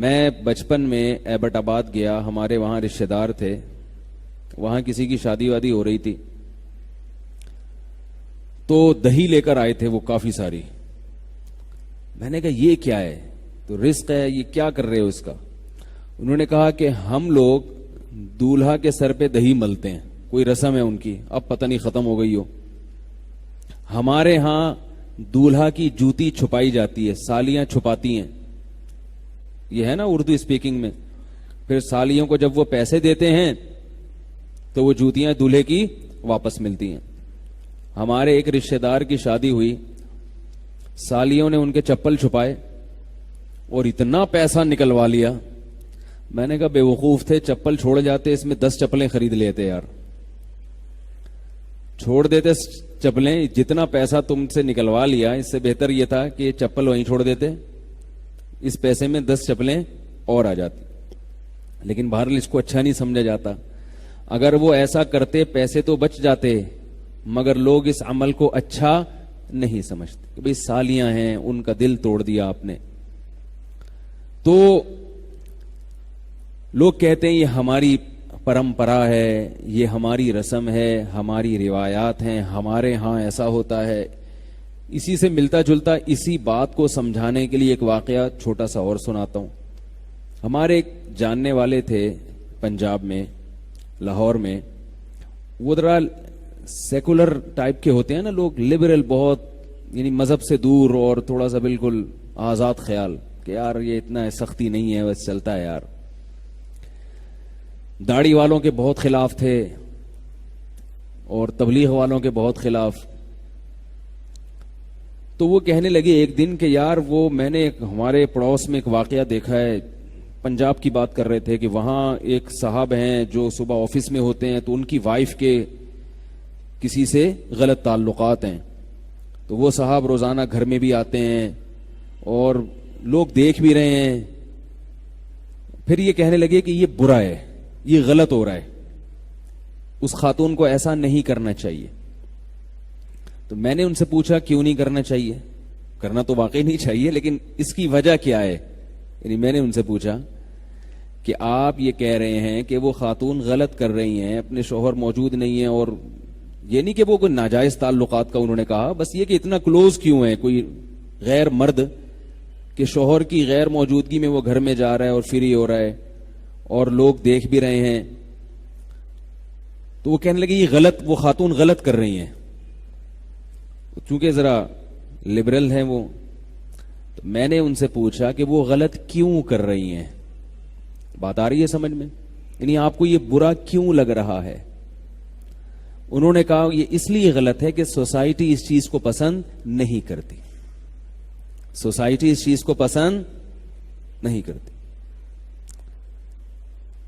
میں بچپن میں ایبٹ آباد گیا, ہمارے وہاں رشتہ دار تھے, وہاں کسی کی شادی وادی ہو رہی تھی, تو دہی لے کر آئے تھے وہ کافی ساری. میں نے کہا یہ کیا ہے؟ تو رزق ہے, یہ کیا کر رہے ہو اس کا؟ انہوں نے کہا کہ ہم لوگ دولہا کے سر پہ دہی ملتے ہیں, کوئی رسم ہے ان کی, اب پتہ نہیں ختم ہو گئی ہو. ہمارے ہاں دولہا کی جوتی چھپائی جاتی ہے, سالیاں چھپاتی ہیں, یہ ہے نا اردو اسپیکنگ میں. پھر سالیوں کو جب وہ پیسے دیتے ہیں تو وہ جوتیاں دولہے کی واپس ملتی ہیں. ہمارے ایک رشتہ دار کی شادی ہوئی, سالیوں نے ان کے چپل چھپائے اور اتنا پیسہ نکلوا لیا. میں نے کہا بے وقوف تھے, چپل چھوڑ جاتے, اس میں 10 چپلیں خرید لیتے یار. چھوڑ دیتے چپلیں, جتنا پیسہ تم سے نکلوا لیا اس سے بہتر یہ تھا کہ یہ چپل وہیں چھوڑ دیتے, اس پیسے میں 10 چپلیں اور آ جاتی. لیکن بہرحال اس کو اچھا نہیں سمجھا جاتا. اگر وہ ایسا کرتے پیسے تو بچ جاتے, مگر لوگ اس عمل کو اچھا نہیں سمجھتے کہ بھئی سالیاں ہیں, ان کا دل توڑ دیا آپ نے. تو لوگ کہتے ہیں یہ ہماری پرمپرا ہے, یہ ہماری رسم ہے, ہماری روایات ہیں, ہمارے ہاں ایسا ہوتا ہے. اسی سے ملتا جلتا اسی بات کو سمجھانے کے لیے ایک واقعہ چھوٹا سا اور سناتا ہوں. ہمارے ایک جاننے والے تھے پنجاب میں, لاہور میں. وہ ذرا سیکولر ٹائپ کے ہوتے ہیں نا لوگ, لبرل بہت, یعنی مذہب سے دور اور تھوڑا سا بالکل آزاد خیال کہ یار یہ اتنا سختی نہیں ہے, بس چلتا ہے یار. داڑھی والوں کے بہت خلاف تھے اور تبلیغ والوں کے بہت خلاف. تو وہ کہنے لگے ایک دن کہ یار وہ میں نے ہمارے پڑوس میں ایک واقعہ دیکھا ہے, پنجاب کی بات کر رہے تھے کہ وہاں ایک صاحب ہیں جو صبح آفس میں ہوتے ہیں, تو ان کی وائف کے کسی سے غلط تعلقات ہیں. تو وہ صاحب روزانہ گھر میں بھی آتے ہیں اور لوگ دیکھ بھی رہے ہیں. پھر یہ کہنے لگے کہ یہ برا ہے, یہ غلط ہو رہا ہے, اس خاتون کو ایسا نہیں کرنا چاہیے. تو میں نے ان سے پوچھا کیوں نہیں کرنا چاہیے؟ کرنا تو واقعی نہیں چاہیے, لیکن اس کی وجہ کیا ہے؟ یعنی میں نے ان سے پوچھا کہ آپ یہ کہہ رہے ہیں کہ وہ خاتون غلط کر رہی ہیں, اپنے شوہر موجود نہیں ہیں, اور یہ نہیں کہ وہ کوئی ناجائز تعلقات کا انہوں نے کہا, بس یہ کہ اتنا کلوز کیوں ہے کوئی غیر مرد کہ شوہر کی غیر موجودگی میں وہ گھر میں جا رہا ہے اور فری ہو رہا ہے اور لوگ دیکھ بھی رہے ہیں. تو وہ کہنے لگے یہ غلط, وہ خاتون غلط کر رہی ہیں. چونکہ ذرا لبرل ہیں وہ, تو میں نے ان سے پوچھا کہ وہ غلط کیوں کر رہی ہیں. بات آ رہی ہے سمجھ میں؟ یعنی آپ کو یہ برا کیوں لگ رہا ہے؟ انہوں نے کہا یہ اس لیے غلط ہے کہ سوسائٹی اس چیز کو پسند نہیں کرتی. سوسائٹی اس چیز کو پسند نہیں کرتی.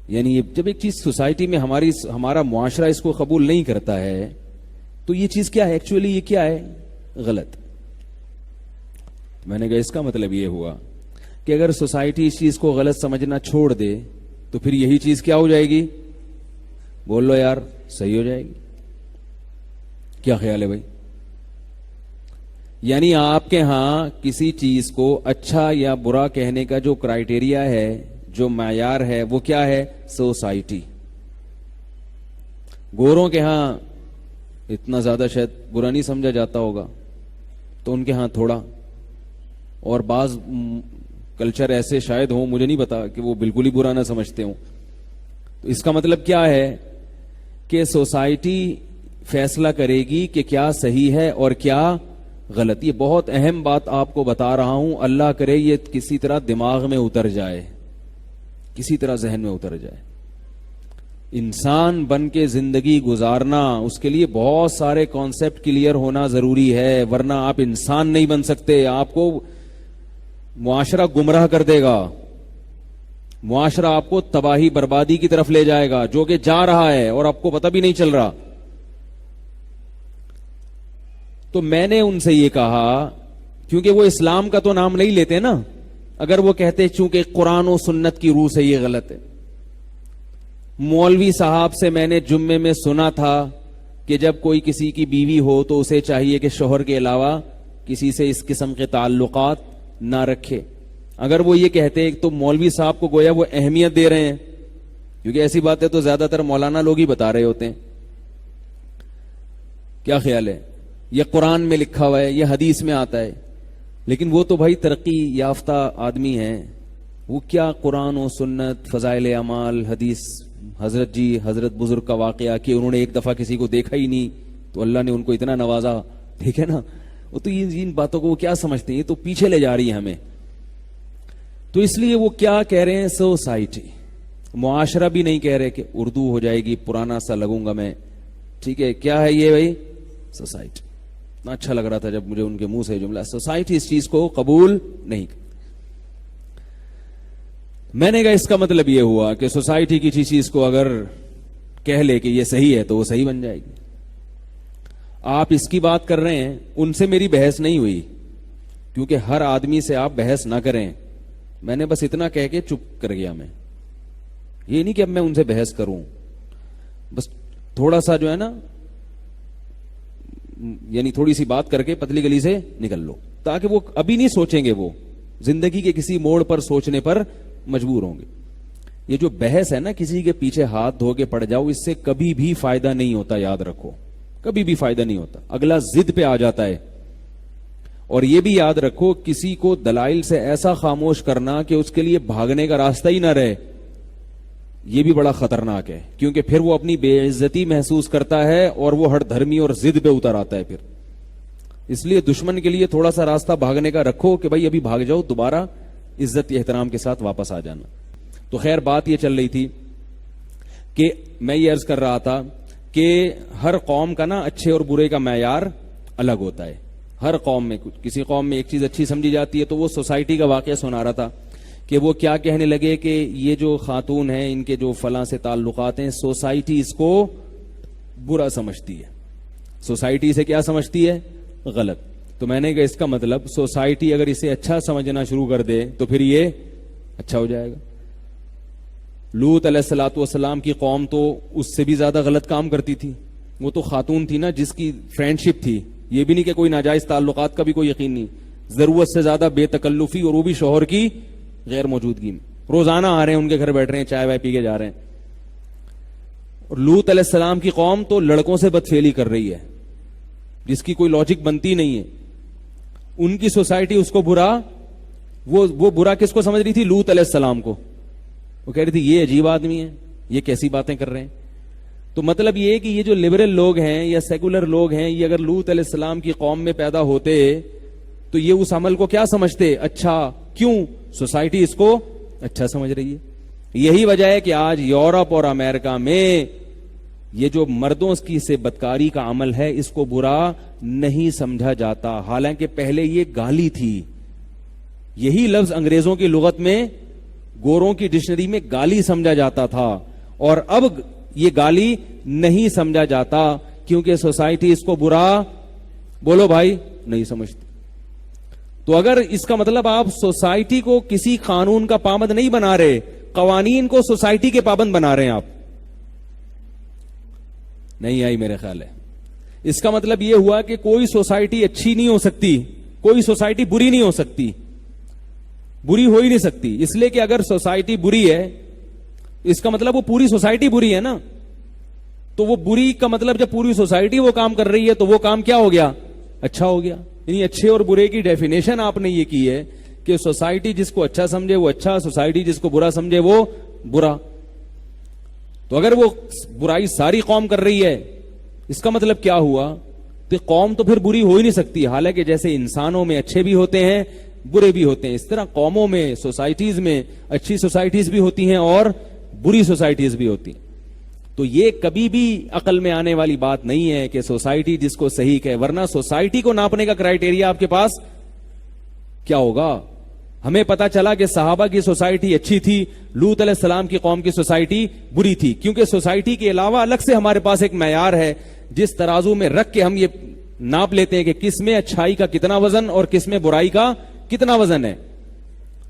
یعنی جب ایک چیز سوسائٹی میں ہمارا معاشرہ اس کو قبول نہیں کرتا ہے تو یہ چیز کیا ہے ایکچولی, یہ کیا ہے؟ غلط. میں نے کہا اس کا مطلب یہ ہوا کہ اگر سوسائٹی اس چیز کو غلط سمجھنا چھوڑ دے تو پھر یہی چیز کیا ہو جائے گی؟ بول لو یار, صحیح ہو جائے گی. کیا خیال ہے بھائی؟ یعنی آپ کے ہاں کسی چیز کو اچھا یا برا کہنے کا جو کرائیٹیریا ہے, جو معیار ہے, وہ کیا ہے؟ سوسائٹی. گوروں کے ہاں اتنا زیادہ شاید برا نہیں سمجھا جاتا ہوگا, تو ان کے ہاں تھوڑا, اور بعض کلچر ایسے شاید ہوں, مجھے نہیں پتا, کہ وہ بالکل ہی برا نہ سمجھتے ہوں. تو اس کا مطلب کیا ہے کہ سوسائٹی فیصلہ کرے گی کہ کیا صحیح ہے اور کیا غلط. یہ بہت اہم بات آپ کو بتا رہا ہوں, اللہ کرے یہ کسی طرح دماغ میں اتر جائے, کسی طرح ذہن میں اتر جائے. انسان بن کے زندگی گزارنا, اس کے لیے بہت سارے کانسیپٹ کلیئر ہونا ضروری ہے, ورنہ آپ انسان نہیں بن سکتے. آپ کو معاشرہ گمراہ کر دے گا, معاشرہ آپ کو تباہی بربادی کی طرف لے جائے گا, جو کہ جا رہا ہے اور آپ کو پتہ بھی نہیں چل رہا. تو میں نے ان سے یہ کہا, کیونکہ وہ اسلام کا تو نام نہیں لیتے نا, اگر وہ کہتے چونکہ قرآن و سنت کی روح سے یہ غلط ہے. مولوی صاحب سے میں نے جمعے میں سنا تھا کہ جب کوئی کسی کی بیوی ہو تو اسے چاہیے کہ شوہر کے علاوہ کسی سے اس قسم کے تعلقات نہ رکھے. اگر وہ یہ کہتے تو مولوی صاحب کو گویا وہ اہمیت دے رہے ہیں، کیونکہ ایسی باتیں تو زیادہ تر مولانا لوگ ہی بتا رہے ہوتے ہیں. کیا خیال ہے؟ یہ قرآن میں لکھا ہوا ہے، یہ حدیث میں آتا ہے، لیکن وہ تو بھائی ترقی یافتہ آدمی ہیں، وہ کیا قرآن و سنت، فضائل اعمال، حدیث، حضرت بزرگ کا واقعہ کہ انہوں نے ایک دفعہ کسی کو دیکھا ہی نہیں تو اللہ نے ان کو اتنا نوازا. ٹھیک ہے نا؟ وہ تو ان باتوں کو وہ کیا سمجھتے ہیں، یہ تو پیچھے لے جا رہی ہے ہمیں. تو اس لیے وہ کیا کہہ رہے ہیں، سوسائٹی، معاشرہ بھی نہیں کہہ رہے کہ اردو ہو جائے گی، پرانا سا لگوں گا میں. ٹھیک ہے، کیا ہے یہ بھائی؟ سوسائٹی. اتنا اچھا لگ رہا تھا جب مجھے ان کے منہ سے جملہ، سوسائٹی اس چیز کو قبول نہیں. میں نے کہا اس کا مطلب یہ ہوا کہ سوسائٹی کی چیز کو اگر کہہ لے کہ یہ صحیح ہے تو وہ صحیح بن جائے گی. آپ اس کی بات کر رہے ہیں، ان سے میری بحث نہیں ہوئی، کیونکہ ہر آدمی سے آپ بحث نہ کریں. میں نے بس اتنا کہہ کے چپ کر گیا. میں یہ نہیں کہ اب میں ان سے بحث کروں، بس تھوڑا سا جو ہے نا، یعنی تھوڑی سی بات کر کے پتلی گلی سے نکل لو، تاکہ وہ ابھی نہیں سوچیں گے، وہ زندگی کے کسی موڑ پر سوچنے پر مجبور ہوں گے. یہ جو بحث ہے نا، کسی کے پیچھے ہاتھ دھو کے پڑ جاؤ، اس سے کبھی بھی فائدہ نہیں ہوتا. یاد رکھو، کبھی بھی فائدہ نہیں ہوتا. اگلا ضد پہ آ جاتا ہے. اور یہ بھی یاد رکھو، کسی کو دلائل سے ایسا خاموش کرنا کہ اس کے لیے بھاگنے کا راستہ ہی نہ رہے، یہ بھی بڑا خطرناک ہے، کیونکہ پھر وہ اپنی بے عزتی محسوس کرتا ہے اور وہ ہر دھرمی اور ضد پہ اتر آتا ہے. پھر اس لیے دشمن کے لیے تھوڑا سا راستہ بھاگنے کا رکھو کہ بھائی ابھی بھاگ جاؤ، دوبارہ عزت احترام کے ساتھ واپس آ جانا. تو خیر بات یہ چل رہی تھی کہ میں یہ عرض کر رہا تھا کہ ہر قوم کا نا اچھے اور برے کا معیار الگ ہوتا ہے. ہر قوم میں کسی قوم میں ایک چیز اچھی سمجھی جاتی ہے. تو وہ سوسائٹی کا واقعہ سنا رہا تھا کہ وہ کیا کہنے لگے کہ یہ جو خاتون ہیں، ان کے جو فلاں سے تعلقات ہیں، سوسائٹی اس کو برا سمجھتی ہے. سوسائٹی اسے کیا سمجھتی ہے؟ غلط. تو میں نے کہا اس کا مطلب سوسائٹی اگر اسے اچھا سمجھنا شروع کر دے تو پھر یہ اچھا ہو جائے گا. لوط علیہ الصلوۃ والسلام کی قوم تو اس سے بھی زیادہ غلط کام کرتی تھی. وہ تو خاتون تھی نا جس کی فرینڈشپ تھی، یہ بھی نہیں کہ کوئی ناجائز تعلقات کا بھی کوئی یقین نہیں، ضرورت سے زیادہ بے تکلفی، اور وہ بھی شوہر کی غیر موجودگی میں. روزانہ آ رہے ہیں ان کے گھر، بیٹھ رہے ہیں، چائے وائے پی کے جا رہے ہیں. اور لوط علیہ السلام کی قوم تو لڑکوں سے بدفعلی کر رہی ہے جس کی کوئی لاجک بنتی نہیں ہے. ان کی سوسائٹی اس کو برا، وہ برا کس کو سمجھ رہی تھی؟ لوط علیہ السلام کو. وہ کہہ رہی تھی یہ عجیب آدمی ہے، یہ کیسی باتیں کر رہے ہیں. تو مطلب یہ ہے کہ یہ جو لبرل لوگ ہیں یا سیکولر لوگ ہیں، یہ اگر لوط علیہ السلام کی قوم میں پیدا ہوتے تو یہ اس عمل کو کیا سمجھتے؟ اچھا. کیوں؟ سوسائٹی اس کو اچھا سمجھ رہی ہے. یہی وجہ ہے کہ آج یورپ اور امریکہ میں یہ جو مردوں کی سے بدکاری کا عمل ہے، اس کو برا نہیں سمجھا جاتا، حالانکہ پہلے یہ گالی تھی. یہی لفظ انگریزوں کی لغت میں، گوروں کی ڈکشنری میں گالی سمجھا جاتا تھا، اور اب یہ گالی نہیں سمجھا جاتا کیونکہ سوسائٹی اس کو برا، بولو بھائی، نہیں سمجھتی. تو اگر اس کا مطلب آپ سوسائٹی کو کسی قانون کا پابند نہیں بنا رہے، قوانین کو سوسائٹی کے پابند بنا رہے ہیں آپ. نہیں آئی میرے خیال ہے. اس کا مطلب یہ ہوا کہ کوئی سوسائٹی اچھی نہیں ہو سکتی، کوئی سوسائٹی بری نہیں ہو سکتی، بری ہو ہی نہیں سکتی. اس لیے کہ اگر سوسائٹی بری ہے اس کا مطلب وہ پوری سوسائٹی بری ہے نا. تو وہ بری کا مطلب جب پوری سوسائٹی وہ کام کر رہی ہے تو وہ کام کیا ہو گیا؟ اچھا ہو گیا. یعنی اچھے اور برے کی ڈیفینیشن آپ نے یہ کی ہے کہ سوسائٹی جس کو اچھا سمجھے وہ اچھا، سوسائٹی جس کو برا سمجھے وہ برا. تو اگر وہ برائی ساری قوم کر رہی ہے، اس کا مطلب کیا ہوا؟ تو قوم تو پھر بری ہو ہی نہیں سکتی. حالانکہ جیسے انسانوں میں اچھے بھی ہوتے ہیں، برے بھی ہوتے ہیں، اس طرح قوموں میں، سوسائٹیز میں اچھی سوسائٹیز بھی ہوتی ہیں اور بری سوسائٹیز بھی ہوتی ہیں. تو یہ کبھی بھی عقل میں آنے والی بات نہیں ہے کہ سوسائٹی جس کو صحیح کہے، ورنہ سوسائٹی کو ناپنے کا کرائیٹیریا آپ کے پاس کیا ہوگا؟ ہمیں پتا چلا کہ صحابہ کی سوسائٹی اچھی تھی، لوط علیہ السلام کی قوم کی سوسائٹی بری تھی، کیونکہ سوسائٹی کے علاوہ الگ سے ہمارے پاس ایک معیار ہے جس ترازو میں رکھ کے ہم یہ ناپ لیتے ہیں کہ کس میں اچھائی کا کتنا وزن اور کس میں برائی کا کتنا وزن ہے.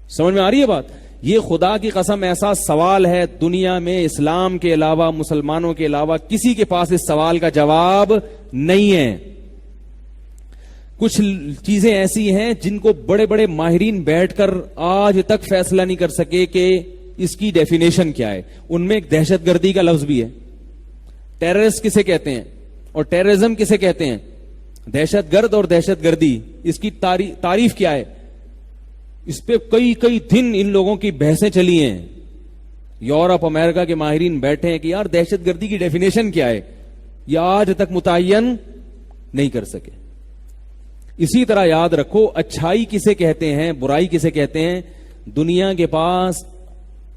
سمجھ میں آ رہی ہے بات؟ یہ خدا کی قسم ایسا سوال ہے، دنیا میں اسلام کے علاوہ، مسلمانوں کے علاوہ کسی کے پاس اس سوال کا جواب نہیں ہے. کچھ چیزیں ایسی ہیں جن کو بڑے بڑے ماہرین بیٹھ کر آج تک فیصلہ نہیں کر سکے کہ اس کی ڈیفینیشن کیا ہے. ان میں ایک دہشت گردی کا لفظ بھی ہے. ٹیررسٹ کسے کہتے ہیں اور ٹیررزم کسے کہتے ہیں؟ دہشت گرد اور دہشت گردی، اس کی تعریف کیا ہے؟ اس پہ کئی دن ان لوگوں کی بحثیں چلی ہیں. یورپ امریکہ کے ماہرین بیٹھے ہیں کہ یار دہشت گردی کی ڈیفینیشن کیا ہے، یہ آج تک متعین نہیں کر سکے. اسی طرح یاد رکھو اچھائی کسے کہتے ہیں، برائی کسے کہتے ہیں، دنیا کے پاس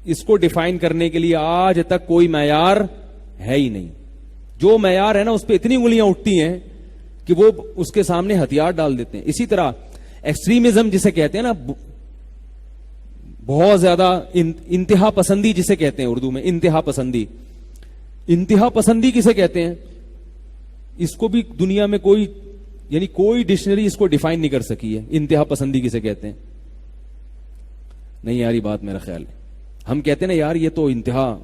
اس کو ڈیفائن کرنے کے لیے آج تک کوئی معیار ہے ہی نہیں. جو معیار ہے نا اس پہ اتنی انگلیاں اٹھتی ہیں کہ وہ اس کے سامنے ہتھیار ڈال دیتے ہیں. اسی طرح ایکسٹریمزم جسے کہتے ہیں نا، بہت زیادہ انتہا پسندی جسے کہتے ہیں اردو میں، انتہا پسندی. انتہا پسندی کسے کہتے ہیں؟ اس کو بھی دنیا میں کوئی ڈکشنری اس کو ڈیفائن نہیں کر سکی ہے. انتہا پسندی کسے کہتے ہیں؟ نہیں یار یہ بات میرا خیال ہے. ہم کہتے ہیں نا یار یہ تو انتہا،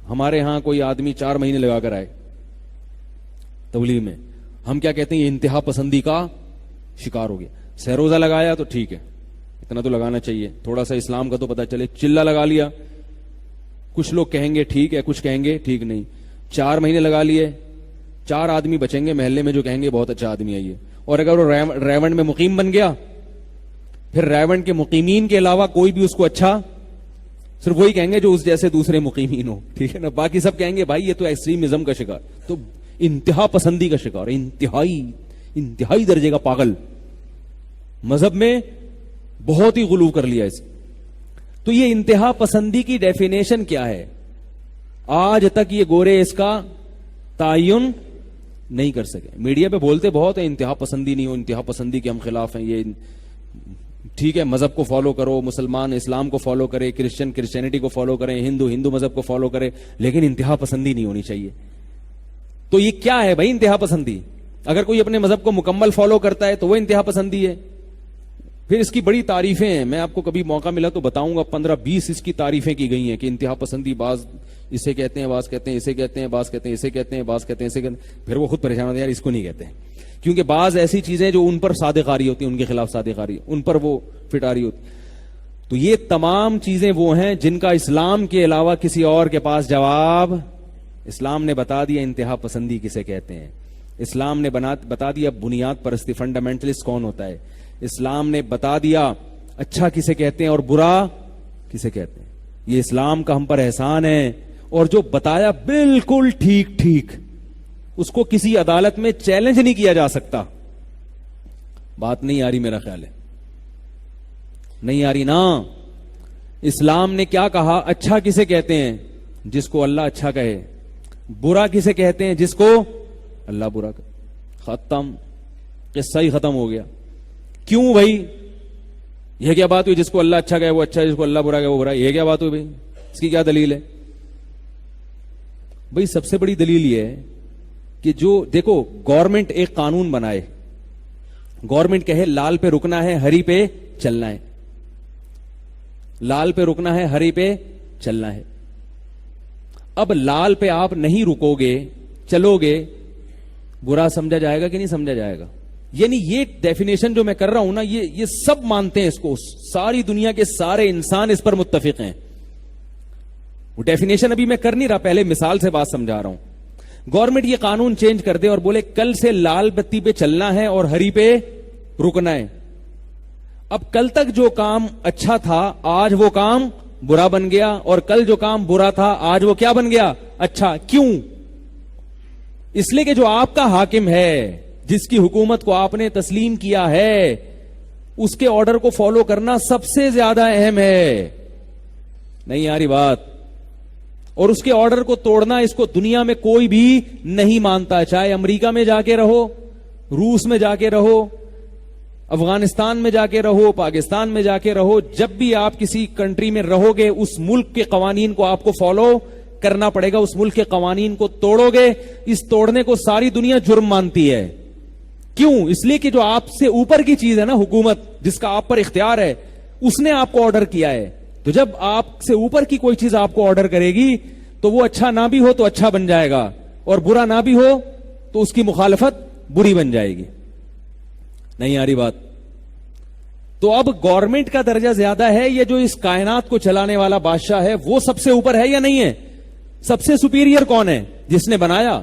ہمارے ہاں کوئی آدمی 4 مہینے لگا کر آئے تبلیغ میں، ہم کیا کہتے ہیں یہ انتہا پسندی کا شکار ہو گیا. سہروزہ لگایا تو ٹھیک ہے، اتنا تو لگانا چاہیے، تھوڑا سا اسلام کا تو پتا چلے. چلہ لگا لیا، کچھ لوگ کہیں گے ٹھیک ہے، کچھ کہیں گے ٹھیک نہیں. 4 مہینے لگا لیے، 4 آدمی بچیں گے محلے میں جو کہیں گے بہت اچھا آدمی ہے یہ. اور اگر وہ ریونڈ میں مقیم بن گیا، پھر ریونڈ کے مقیمین کے علاوہ کوئی بھی اس کو اچھا، صرف وہی کہیں گے جو اس جیسے دوسرے مقیمین ہو، ٹھیک ہے نا. باقی سب کہیں گے بھائی یہ تو ایکسٹریمزم کا شکار، تو انتہا پسندی کا شکار، انتہائی درجے کا پاگل. مذہب میں بہت ہی غلو کر لیا اس. تو یہ انتہا پسندی کی ڈیفینیشن کیا ہے؟ آج تک یہ گورے اس کا تعین نہیں کر سکے. میڈیا پہ بولتے بہت ہے انتہا پسندی نہیں ہو، انتہا پسندی کے ہم خلاف ہیں. یہ ٹھیک ہے مذہب کو فالو کرو، مسلمان اسلام کو فالو کرے، کرسچن کرسچینٹی کو فالو کریں، ہندو مذہب کو فالو کرے، لیکن انتہا پسندی نہیں ہونی چاہیے. تو یہ کیا ہے بھائی انتہا پسندی؟ اگر کوئی اپنے مذہب کو مکمل فالو کرتا ہے تو وہ انتہا پسندی ہے. پھر اس کی بڑی تعریفیں ہیں، میں آپ کو کبھی موقع ملا تو بتاؤں گا. 15-20 اس کی تعریفیں کی گئی ہیں کہ انتہا پسندی بعض اسے کہتے ہیں، بعض کہتے ہیں اسے کہتے ہیں، بعض کہتے ہیں اسے کہتے ہیں، بعض کہتے ہیں اسے کہتے ہیں. پھر وہ خود پریشان ہوتے ہیں یار اس کو نہیں کہتے ہیں، کیونکہ بعض ایسی چیزیں جو ان پر صادق آ رہی ہوتی ہیں، ان کے خلاف صادق آ رہی ہے، ان پر وہ فٹ آ رہی ہوتی. تو یہ تمام چیزیں وہ ہیں جن کا اسلام کے علاوہ کسی اور کے پاس جواب. اسلام نے بتا دیا انتہا پسندی کسے کہتے ہیں. اسلام نے بتا دیا بنیاد پرستی، فنڈامنٹلسٹ کون ہوتا ہے. اسلام نے بتا دیا اچھا کسے کہتے ہیں اور برا کسے کہتے ہیں. یہ اسلام کا ہم پر احسان ہے. اور جو بتایا بالکل ٹھیک اس کو کسی عدالت میں چیلنج نہیں کیا جا سکتا. بات نہیں آ رہی میرا خیال ہے، نہیں آ رہی نا. اسلام نے کیا کہا؟ اچھا کسے کہتے ہیں؟ جس کو اللہ اچھا کہے. برا کسے کہتے ہیں؟ جس کو اللہ برا کہے. ختم، قصہ ہی ختم ہو گیا. کیوں بھائی؟ یہ کیا بات ہوئی؟ جس کو اللہ اچھا کہے وہ اچھا، جس کو اللہ برا کہے وہ برا. یہ کیا بات ہوئی بھائی؟ اس کی کیا دلیل ہے بھائی؟ سب سے بڑی دلیل یہ ہے کہ جو دیکھو گورنمنٹ ایک قانون بنائے، گورنمنٹ کہے لال پہ رکنا ہے، ہری پہ چلنا ہے. لال پہ رکنا ہے، ہری پہ چلنا ہے. اب لال پہ آپ نہیں رکو گے، چلو گے، برا سمجھا جائے گا کہ نہیں سمجھا جائے گا؟ یعنی یہ ڈیفینیشن جو میں کر رہا ہوں نا، یہ سب مانتے ہیں اس کو، ساری دنیا کے سارے انسان اس پر متفق ہیں. وہ ڈیفینیشن ابھی میں کر نہیں رہا، پہلے مثال سے بات سمجھا رہا ہوں. گورنمنٹ یہ قانون چینج کر دے اور بولے کل سے لال بتی پہ چلنا ہے اور ہری پہ رکنا ہے. اب کل تک جو کام اچھا تھا آج وہ کام برا بن گیا، اور کل جو کام برا تھا آج وہ کیا بن گیا؟ اچھا. کیوں؟ اس لیے کہ جو آپ کا حاکم ہے، جس کی حکومت کو آپ نے تسلیم کیا ہے، اس کے آرڈر کو فالو کرنا سب سے زیادہ اہم ہے. نہیں آ رہی بات؟ اور اس کے آرڈر کو توڑنا، اس کو دنیا میں کوئی بھی نہیں مانتا. چاہے امریکہ میں جا کے رہو، روس میں جا کے رہو، افغانستان میں جا کے رہو، پاکستان میں جا کے رہو، جب بھی آپ کسی کنٹری میں رہو گے اس ملک کے قوانین کو آپ کو فالو کرنا پڑے گا. اس ملک کے قوانین کو توڑو گے، اس توڑنے کو ساری دنیا جرم مانتی ہے. کیوں؟ اس لیے کہ جو آپ سے اوپر کی چیز ہے نا، حکومت جس کا آپ پر اختیار ہے، اس نے آپ کو آرڈر کیا ہے. تو جب آپ سے اوپر کی کوئی چیز آپ کو آرڈر کرے گی تو وہ اچھا نہ بھی ہو تو اچھا بن جائے گا، اور برا نہ بھی ہو تو اس کی مخالفت بری بن جائے گی. نہیں آ رہی بات؟ تو اب گورنمنٹ کا درجہ زیادہ ہے، یہ جو اس کائنات کو چلانے والا بادشاہ ہے وہ سب سے اوپر ہے یا نہیں ہے؟ سب سے سپیریئر کون ہے؟ جس نے بنایا.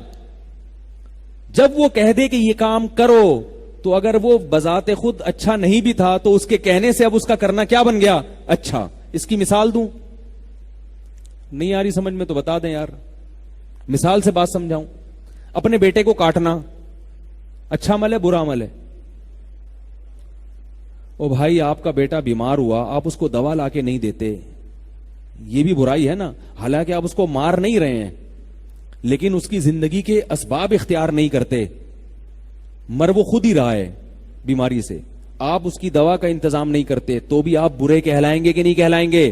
جب وہ کہہ دے کہ یہ کام کرو، تو اگر وہ بذات خود اچھا نہیں بھی تھا تو اس کے کہنے سے اب اس کا کرنا کیا بن گیا؟ اچھا. اس کی مثال دوں؟ نہیں آ رہی سمجھ میں تو بتا دیں یار، مثال سے بات سمجھاؤں. اپنے بیٹے کو کاٹنا اچھا عمل ہے برا عمل ہے؟ او بھائی آپ کا بیٹا بیمار ہوا، آپ اس کو دوا لا کے نہیں دیتے، یہ بھی برائی ہے نا. حالانکہ آپ اس کو مار نہیں رہے ہیں، لیکن اس کی زندگی کے اسباب اختیار نہیں کرتے، مر وہ خود ہی رہا ہے بیماری سے، آپ اس کی دوا کا انتظام نہیں کرتے، تو بھی آپ برے کہلائیں گے کہ نہیں کہلائیں گے؟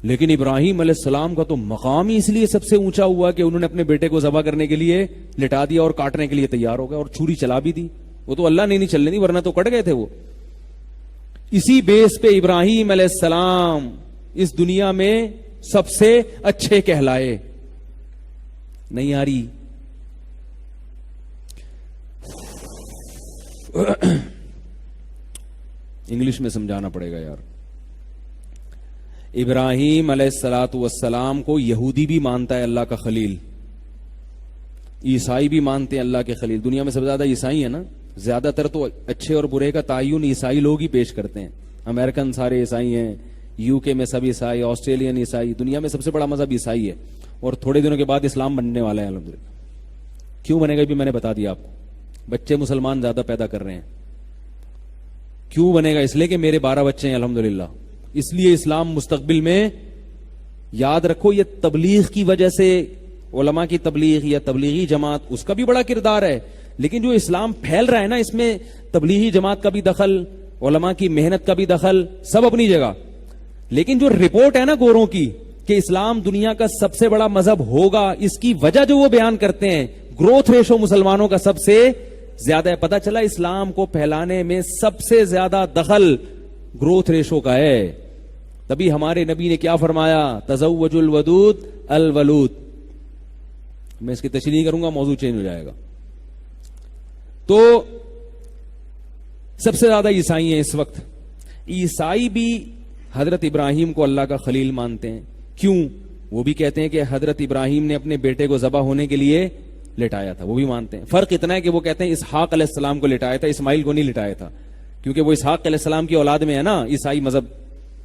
لیکن ابراہیم علیہ السلام کا تو مقام ہی اس لیے سب سے اونچا ہوا کہ انہوں نے اپنے بیٹے کو ذبح کرنے کے لیے لٹا دیا اور کاٹنے کے لیے تیار ہو گئے، اور چھری چلا بھی دی. وہ تو اللہ نے نہیں چلنے دی، ورنہ تو کٹ گئے تھے وہ. اسی بیس پہ ابراہیم علیہ السلام اس دنیا میں سب سے اچھے کہلائے. نہیں آ رہی؟ انگلش میں سمجھانا پڑے گا یار. ابراہیم علیہ الصلوۃ والسلام کو یہودی بھی مانتا ہے اللہ کا خلیل، عیسائی بھی مانتے ہیں اللہ کے خلیل. دنیا میں سب سے زیادہ عیسائی ہیں نا، زیادہ تر تو اچھے اور برے کا تعین عیسائی لوگ ہی پیش کرتے ہیں. امریکن سارے عیسائی ہیں، یو کے میں سب عیسائی، آسٹریلین عیسائی، دنیا میں سب سے بڑا مذہب عیسائی ہے. اور تھوڑے دنوں کے بعد اسلام بننے والا ہے الحمدللہ. کیوں بنے گا بھی میں نے بتا دیا آپ کو. بچے مسلمان زیادہ پیدا کر رہے ہیں. کیوں بنے گا؟ اس لیے کہ میرے 12 بچے ہیں الحمدللہ. اس لیے اسلام مستقبل میں، یاد رکھو، یہ تبلیغ کی وجہ سے، علماء کی تبلیغ یا تبلیغی جماعت، اس کا بھی بڑا کردار ہے. لیکن جو اسلام پھیل رہا ہے نا، اس میں تبلیغی جماعت کا بھی دخل، علماء کی محنت کا بھی دخل، سب اپنی جگہ. لیکن جو رپورٹ ہے نا گوروں کی کہ اسلام دنیا کا سب سے بڑا مذہب ہوگا، اس کی وجہ جو وہ بیان کرتے ہیں، گروتھ ریشو مسلمانوں کا سب سے زیادہ ہے. پتہ چلا اسلام کو پھیلانے میں سب سے زیادہ دخل گروتھ ریشو کا ہے. تبھی ہمارے نبی نے کیا فرمایا؟ تزوج الودود الولود. میں اس کی تشریح کروں گا، موضوع چینج ہو جائے گا. تو سب سے زیادہ عیسائی ہیں اس وقت. عیسائی بھی حضرت ابراہیم کو اللہ کا خلیل مانتے ہیں. کیوں؟ وہ بھی کہتے ہیں کہ حضرت ابراہیم نے اپنے بیٹے کو ذبح ہونے کے لیے لٹایا تھا. وہ بھی مانتے ہیں. فرق اتنا ہے کہ وہ کہتے ہیں اسحاق علیہ السلام کو لٹایا تھا، اسماعیل کو نہیں لٹایا تھا، کیونکہ وہ اسحاق علیہ السلام کی اولاد میں ہے نا عیسائی مذہب،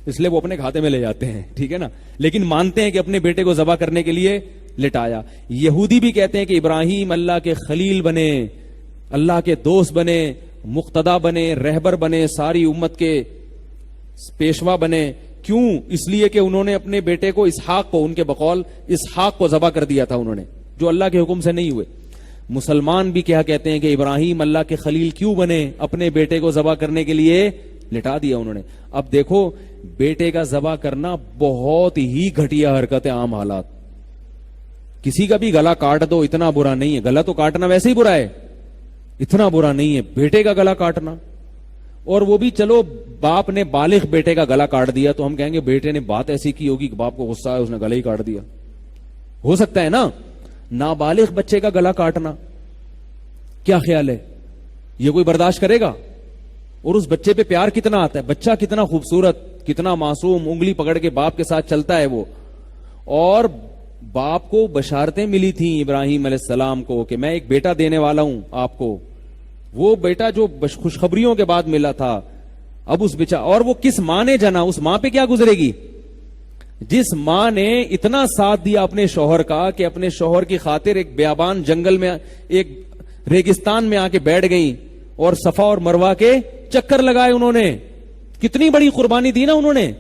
اس لیے وہ اپنے کھاتے میں لے جاتے ہیں. ٹھیک ہے نا. لیکن مانتے ہیں کہ اپنے بیٹے کو ذبح کرنے کے لیے لٹایا. یہودی بھی کہتے ہیں کہ ابراہیم اللہ کے خلیل بنے، اللہ کے دوست بنے، مقتدا بنے، رہبر بنے، ساری امت کے پیشوا بنے. کیوں؟ اس لیے کہ انہوں نے اپنے بیٹے کو اسحاق کو، ان کے بقول اسحاق کو ذبح کر دیا تھا انہوں نے، جو اللہ کے حکم سے نہیں ہوئے. مسلمان بھی کیا کہتے ہیں کہ ابراہیم اللہ کے خلیل کیوں بنے؟ اپنے بیٹے کو ذبح کرنے کے لیے لٹا دیا انہوں نے. اب دیکھو، بیٹے کا ذبح کرنا بہت ہی گھٹیا حرکت ہے. عام حالات، کسی کا بھی گلا کاٹ دو، اتنا برا نہیں ہے. گلا تو کاٹنا ویسے ہی برا ہے، اتنا برا نہیں ہے بیٹے کا گلا کاٹنا. اور وہ بھی چلو باپ نے بالغ بیٹے کا گلا کاٹ دیا تو ہم کہیں گے بیٹے نے بات ایسی کی ہوگی کہ باپ کو غصہ ہے، اس نے گلا ہی کاٹ دیا. ہو سکتا ہے نا. نابالغ بچے کا گلا کاٹنا کیا خیال ہے؟ یہ کوئی برداشت کرے گا؟ اور اس بچے پہ پیار کتنا آتا ہے، بچہ کتنا خوبصورت، کتنا معصوم، انگلی پکڑ کے باپ کے ساتھ چلتا ہے وہ. اور باپ کو بشارتیں ملی تھیں ابراہیم علیہ السلام کو کہ میں ایک بیٹا دینے والا ہوں آپ کو. وہ بیٹا جو خوشخبریوں کے بعد ملا تھا، اب اس اور وہ کس ماں نے جنا، اس ماں پہ کیا گزرے گی؟ جس ماں نے اتنا ساتھ دیا اپنے شوہر کا کہ اپنے شوہر کی خاطر ایک بیابان جنگل میں، ایک ریگستان میں آ کے بیٹھ گئی اور صفا اور مروہ کے چکر لگائے انہوں نے. کتنی بڑی قربانی دی نا انہوں نے.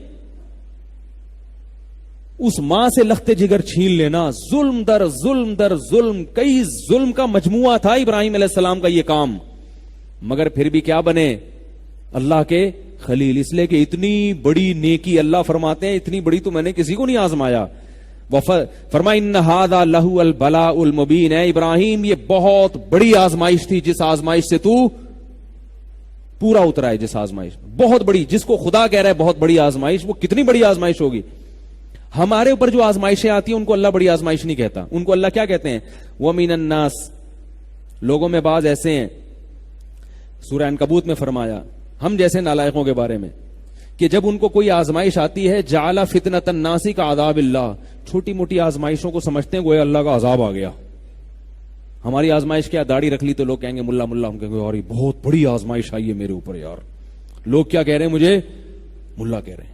اس ماں سے لخت جگر چھین لینا، ظلم در ظلم در ظلم، کئی ظلم کا مجموعہ تھا ابراہیم علیہ السلام کا یہ کام. مگر پھر بھی کیا بنے؟ اللہ کے خلیل. اس لیے کہ اتنی بڑی نیکی، اللہ فرماتے ہیں اتنی بڑی تو میں نے کسی کو نہیں آزمایا. فرمایا ان ھذا لہو البلاء المبین. اے ابراہیم یہ بہت بڑی آزمائش تھی، جس آزمائش سے تو پورا اترا ہے. جس آزمائش بہت بڑی، جس کو خدا کہہ رہا ہے بہت بڑی آزمائش، وہ کتنی بڑی آزمائش ہوگی. ہمارے اوپر جو آزمائشیں آتی ہیں ان کو اللہ بڑی آزمائش نہیں کہتا. ان کو اللہ کیا کہتے ہیں؟ وَمِنَ النَّاسِ، لوگوں میں بعض ایسے ہیں سورہ عنکبوت میں فرمایا ہم جیسے نالائقوں کے بارے میں کہ جب ان کو کوئی آزمائش آتی ہے جعل فتنۃ الناس کا عذاب اللہ، چھوٹی موٹی آزمائشوں کو سمجھتے ہیں گویا اللہ کا عذاب آ گیا. ہماری آزمائش کیا، داڑھی رکھ لی تو لوگ کہیں گے ملا ملا، ہم کہیں گے یار بہت بڑی آزمائش آئی ہے میرے اوپر یار. لوگ کیا کہہ رہے ہیں مجھے؟ ملا کہہ رہے ہیں.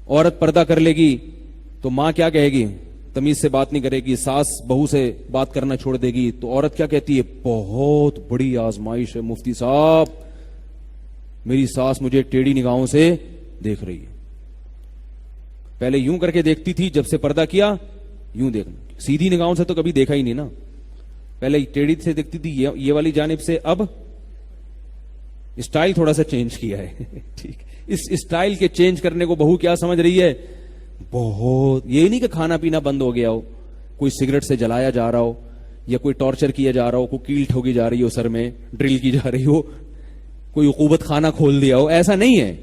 عورت پردہ کر لے گی تو ماں کیا کہے گی؟ تمیز سے بات نہیں کرے گی. ساس بہو سے بات کرنا چھوڑ دے گی تو عورت کیا کہتی ہے؟ بہت بڑی آزمائش ہے مفتی صاحب، میری ساس مجھے ٹیڑھی نگاہوں سے دیکھ رہی ہے. پہلے یوں کر کے دیکھتی تھی، جب سے پردہ کیا یوں دیکھنا، سیدھی نگاہوں سے تو کبھی دیکھا ہی نہیں نا. پہلے ٹیڑھی سے دیکھتی تھی یہ والی جانب سے، اب اسٹائل تھوڑا سا چینج کیا ہے. ٹھیک، اس اسٹائل کے چینج کرنے کو بہو کیا سمجھ رہی ہے؟ بہت. یہ نہیں کہ کھانا پینا بند ہو گیا ہو، کوئی سگریٹ سے جلایا جا رہا ہو یا کوئی ٹارچر کیا جا رہا ہو، کوئی کیل ٹھوکی جا رہی ہو، سر میں ڈرل کی جا رہی ہو، کوئی عقوبت خانہ کھول دیا ہو، ایسا نہیں ہے.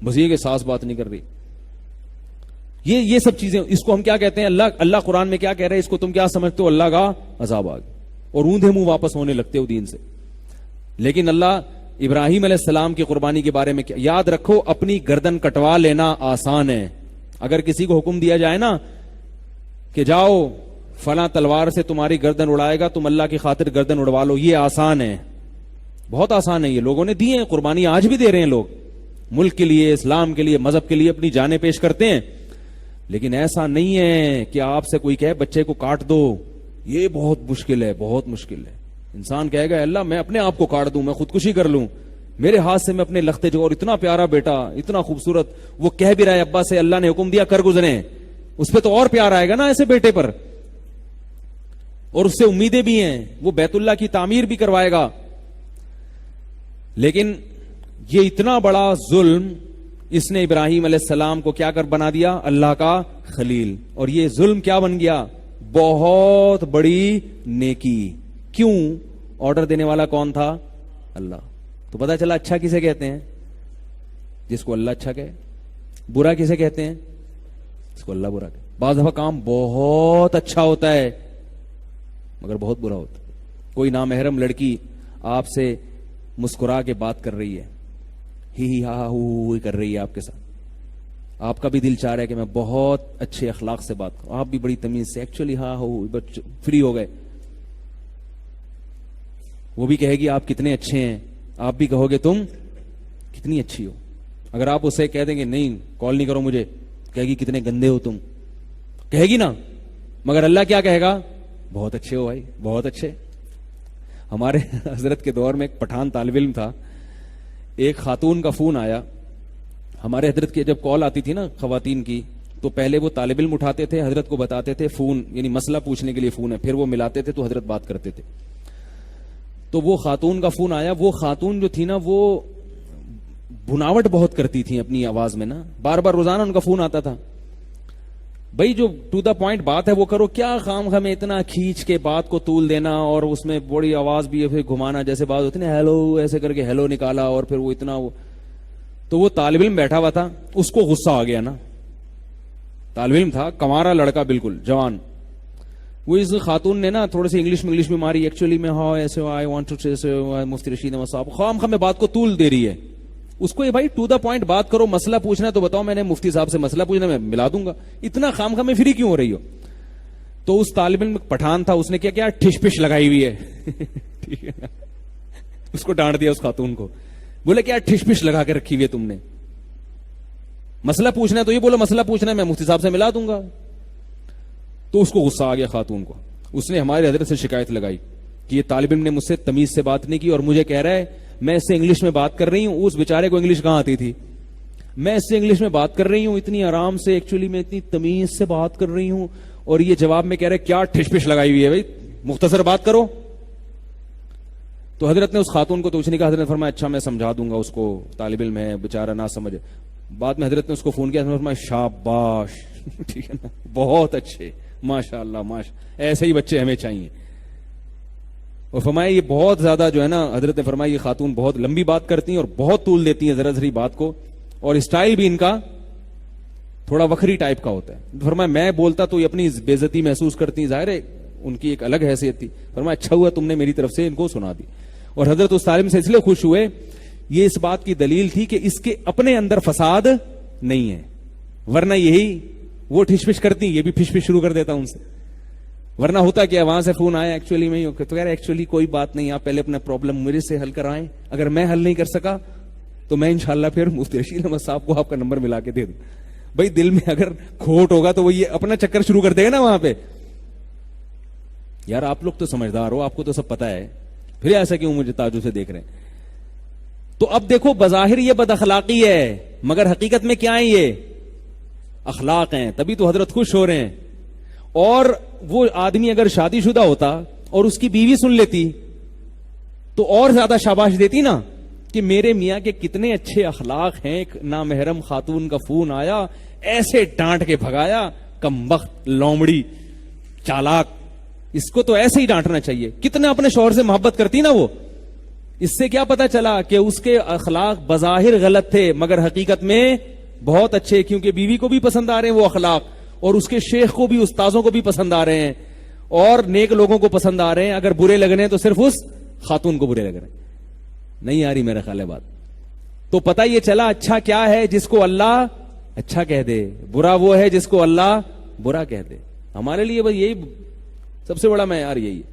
بس یہ کہ ساس بات نہیں کر رہی. یہ سب چیزیں، اس کو ہم کیا کہتے ہیں؟ اللہ قرآن میں کیا کہہ رہے ہیں؟ اس کو تم کیا سمجھتے ہو؟ اللہ کا عذاب آ گیا، اور اوندھے منہ واپس ہونے لگتے ہو دین سے. لیکن اللہ ابراہیم علیہ السلام کی قربانی کے بارے میں کیا؟ یاد رکھو اپنی گردن کٹوا لینا آسان ہے. اگر کسی کو حکم دیا جائے نا کہ جاؤ فلاں تلوار سے تمہاری گردن اڑائے گا، تم اللہ کی خاطر گردن اڑوا لو، یہ آسان ہے، بہت آسان ہے. یہ لوگوں نے دیے ہیں قربانی، آج بھی دے رہے ہیں لوگ، ملک کے لیے، اسلام کے لیے، مذہب کے لیے اپنی جانیں پیش کرتے ہیں. لیکن ایسا نہیں ہے کہ آپ سے کوئی کہے بچے کو کاٹ دو، یہ بہت مشکل ہے، بہت مشکل ہے. انسان کہے گا اللہ میں اپنے آپ کو کاٹ دوں، میں خودکشی کر لوں، میرے ہاتھ سے میں اپنے لختے جو، اور اتنا پیارا بیٹا، اتنا خوبصورت، وہ کہہ بھی رہا ہے ابا سے اللہ نے حکم دیا کر گزرے، اس پہ تو اور پیار آئے گا نا ایسے بیٹے پر، اور اس سے امیدیں بھی ہیں، وہ بیت اللہ کی تعمیر بھی کروائے گا. لیکن یہ اتنا بڑا ظلم، اس نے ابراہیم علیہ السلام کو کیا کر بنا دیا؟ اللہ کا خلیل. اور یہ ظلم کیا بن گیا؟ بہت بڑی نیکی. کیوں؟ آرڈر دینے والا کون تھا؟ اللہ. تو پتا چلا اچھا کسے کہتے ہیں؟ جس کو اللہ اچھا کہے. برا کسے کہتے ہیں؟ جس کو اللہ برا کہے. بعض دفعہ کام بہت اچھا ہوتا ہے مگر بہت برا ہوتا ہے. کوئی نامحرم لڑکی آپ سے مسکرا کے بات کر رہی ہے، ہی ہا ہو کر رہی ہے آپ کے ساتھ، آپ کا بھی دل چاہ رہا ہے کہ میں بہت اچھے اخلاق سے بات کروں، آپ بھی بڑی تمیز سے ایکچولی ہاں ہو فری ہو گئے. وہ بھی کہے گی آپ کتنے اچھے ہیں، آپ بھی کہو گے تم کتنی اچھی ہو. اگر آپ اسے کہہ دیں گے نہیں کال نہیں کرو مجھے، کہے گی کتنے گندے ہو تم، کہے گی نا. مگر اللہ کیا کہے گا؟ بہت اچھے ہو بھائی، بہت اچھے. ہمارے حضرت کے دور میں ایک پٹھان طالب علم تھا، ایک خاتون کا فون آیا. ہمارے حضرت کی جب کال آتی تھی نا خواتین کی، تو پہلے وہ طالب علم اٹھاتے تھے، حضرت کو بتاتے تھے فون یعنی مسئلہ پوچھنے کے لیے فون ہے، پھر وہ ملاتے تھے تو حضرت بات کرتے تھے. تو وہ خاتون کا فون آیا. وہ خاتون جو تھی نا وہ بناوٹ بہت کرتی تھی اپنی آواز میں نا، بار بار روزانہ ان کا فون آتا تھا. بھائی جو ٹو دا پوائنٹ بات ہے وہ کرو، کیا خام ہمیں اتنا کھینچ کے بات کو طول دینا اور اس میں بڑی آواز بھی پھر گھمانا، جیسے بات ہوتی نا ہیلو ایسے کر کے ہیلو نکالا اور پھر وہ اتنا تو وہ طالب علم بیٹھا ہوا تھا، اس کو غصہ آ گیا نا. طالب علم تھا، کنوارا لڑکا بالکل جوان. وہ اس خاتون نے نا تھوڑی سی انگلش میں ماری، ایکچولی میں ہاں ایسے آئی وانٹ ٹو سے مفتی رشید احمد صاحب خام خام میں بات کو طول دے رہی ہے. اس کو یہ بھائی ٹو دا پوائنٹ بات کرو، مسئلہ پوچھنا تو بتاؤ، میں نے مفتی صاحب سے مسئلہ پوچھنا میں ملا دوں گا، اتنا خام خام میں فری کیوں ہو رہی ہو؟ تو اس طالب علم پٹھان تھا، اس نے کیا ٹھش پش لگائی ہوئی ہے. ٹھیک ہے، اس کو ڈانٹ دیا اس خاتون کو، بولے کیا ٹھش پش لگا کے رکھی ہوئی ہے تم نے، مسئلہ پوچھنا ہے تو یہ بولو مسئلہ پوچھنا ہے میں مفتی صاحب سے ملا دوں گا. تو اس کو غصہ آ گیا خاتون کو. اس نے ہمارے حضرت سے شکایت لگائی کہ یہ طالب علم نے مجھ سے تمیز سے بات نہیں کی اور مجھے کہہ رہا ہے میں اس سے انگلش میں بات کر رہی ہوں. اس بیچارے کو انگلش کہاں آتی تھی؟ میں اس سے انگلش میں بات کر رہی ہوں اتنی آرام سے، ایکچولی میں اتنی تمیز سے بات کر رہی ہوں، اور یہ جواب میں کہہ رہے کیا ٹھش پش لگائی ہوئی ہے، بھائی مختصر بات کرو. تو حضرت نے اس خاتون کو تو اس نے کہا، حضرت نے فرمایا اچھا میں سمجھا دوں گا اس کو، طالب علم ہے بیچارہ نہ سمجھے. بعد میں حضرت نے اس کو فون کیا، فرمایا شاباش ٹھیک ہے نا، بہت اچھے، ماشاء اللہ ایسے ہی بچے ہمیں چاہیے. اور فرمایا یہ بہت زیادہ جو ہے نا، حضرت نے فرمایا یہ خاتون بہت لمبی بات کرتی ہیں اور بہت طول دیتی ہیں ذرا ذری بات کو، اور اسٹائل بھی ان کا تھوڑا وکھری ٹائپ کا ہوتا ہے. فرمایا میں بولتا تو یہ اپنی بے عزتی محسوس کرتی، ظاہر ہے ان کی ایک الگ حیثیت تھی. فرمایا اچھا ہوا تم نے میری طرف سے ان کو سنا دی. اور حضرت اس عالم سے اس لیے خوش ہوئے, یہ اس بات کی دلیل تھی کہ اس کے اپنے اندر فساد نہیں ہے, ورنہ یہی وہ ٹھش پش کرتی, یہ بھی پھش پش شروع کر دیتا ان سے. ورنہ ہوتا کیا, وہاں سے فون آیا ایکچولی میں تو یار ایکچولی کوئی بات نہیں, آپ پہلے اپنا پرابلم میرے سے حل کرائیں, اگر میں حل نہیں کر سکا تو میں انشاءاللہ پھر مفتی رشید احمد صاحب کو آپ کا نمبر ملا کے دے دوں. بھائی دل میں اگر کھوٹ ہوگا تو وہ یہ اپنا چکر شروع کر دے گا نا وہاں پہ. یار آپ لوگ تو سمجھدار ہو, آپ کو تو سب پتا ہے, پھر ایسا کیوں مجھے تعجب سے دیکھ رہے ہیں؟ تو اب دیکھو بظاہر یہ بد اخلاقی ہے, مگر حقیقت میں کیا ہے, یہ اخلاق ہیں, تبھی تو حضرت خوش ہو رہے ہیں. اور وہ آدمی اگر شادی شدہ ہوتا اور اس کی بیوی سن لیتی تو اور زیادہ شاباش دیتی نا, کہ میرے میاں کے کتنے اچھے اخلاق ہیں, ایک نامحرم خاتون کا فون آیا, ایسے ڈانٹ کے بھگایا, کمبخت لومڑی چالاک, اس کو تو ایسے ہی ڈانٹنا چاہیے. کتنے اپنے شوہر سے محبت کرتی نا وہ. اس سے کیا پتا چلا کہ اس کے اخلاق بظاہر غلط تھے مگر حقیقت میں بہت اچھے, کیونکہ بیوی کو بھی پسند آ رہے ہیں وہ اخلاق, اور اس کے شیخ کو بھی, استاذوں کو بھی پسند آ رہے ہیں, اور نیک لوگوں کو پسند آ رہے ہیں. اگر برے لگنے تو صرف اس خاتون کو برے لگ رہے ہیں. نہیں آ رہی میرا خیال ہے بات؟ تو پتا یہ چلا اچھا کیا ہے جس کو اللہ اچھا کہہ دے, برا وہ ہے جس کو اللہ برا کہہ دے. ہمارے لیے بس یہی سب سے بڑا معیار یہی ہے.